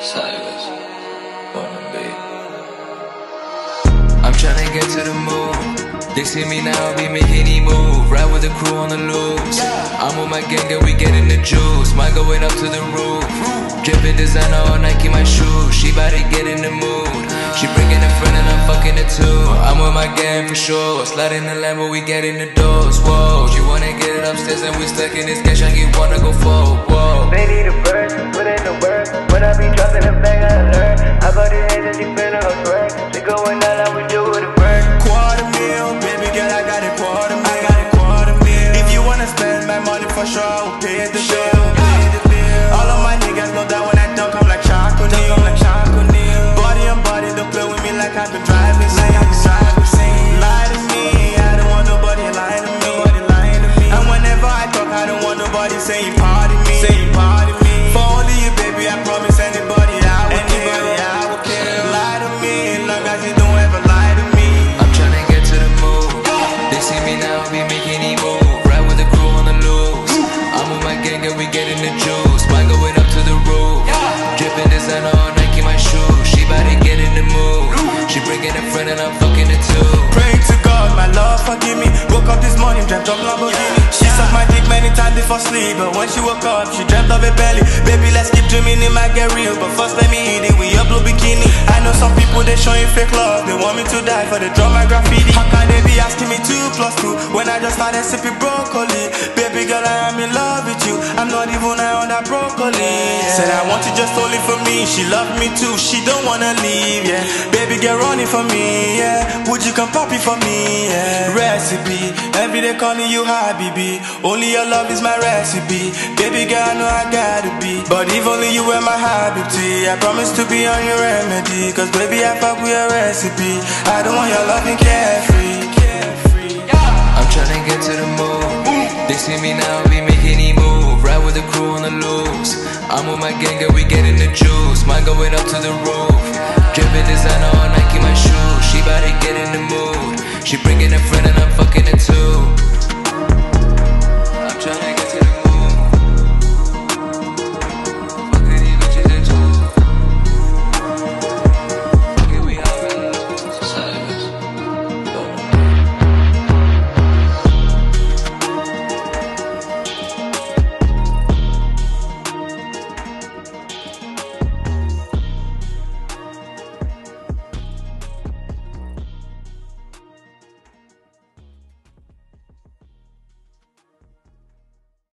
Sideways on the beat. I'm tryna get to the moon. They see me now, be making any move. Ride with the crew on the loose. I'm with my gang and we getting the juice. Mine going up to the roof. Dripping designer on Nike, my shoes. She bout to get in the mood. She bringing a friend and I'm fucking it too. I'm with my gang for sure. Sliding the Lambo, we getting the doors. Whoa, she wanna get it upstairs and we stuck in this cash. I get wanna go forward. Whoa. They need a bird, put in the work. When I be dropping the bag, I learn. I bought the head and she finna go twerk. She going out like we do with a bird. Quarter meal, baby girl, I got a quarter meal. If you wanna spend my money for sure, I'll pay the bill. All of my niggas know that when I dunk, I'm like Shaq O'Neal. Body on body, don't play with me like I've been driving. Lie to me, I don't want nobody lying to me. And whenever I talk, I don't want nobody saying pardon me. For only you, baby, I promise anybody I will kill. Lie to me, long as you don't ever lie to me. I'm tryna get to the moon. They see me now, be making any move. Ride with the crew on the loose. I'm with my gang and we getting the juice. Mine going up to the roof. Dripping designer on Nike, my shoes. She bout to get in the mood. She bringing a friend and I'm fucking it too. Praying to God, my Lord forgive me. Woke up this morning, dreamt of Lamborghini. She sucked my dick many times before sleep, but when she woke up, she dreamt of a belly. Baby, let's keep dreaming, it might get real, but first let me hit it. We up blue bikini. I know some people they showing fake love. They want me to die for the drama graffiti. How can they be asking me 2 + 2 when I just started sipping broccoli? Baby girl, I am in love with you. I'm not even high on that broccoli. Said I want you just only for me. She loved me too. She don't wanna leave. Yeah, baby girl, running for me. Yeah, would you come poppy for me? Yeah, recipe. Every day calling you habibi. Only your love is my recipe. Baby girl, I know I gotta be. But if only you were my habibti, I promise to be on your remedy. Cause baby, I fuck with your recipe. I don't want your loving carefree. I'm tryna get to the moon. They see me now, be making any move. Ride with the crew on the loose. I'm with my gang and we getting the juice. Mine going up to the roof. Dripping designer on Nike, my shoes. She bout to get in the mood. She bringing a friend and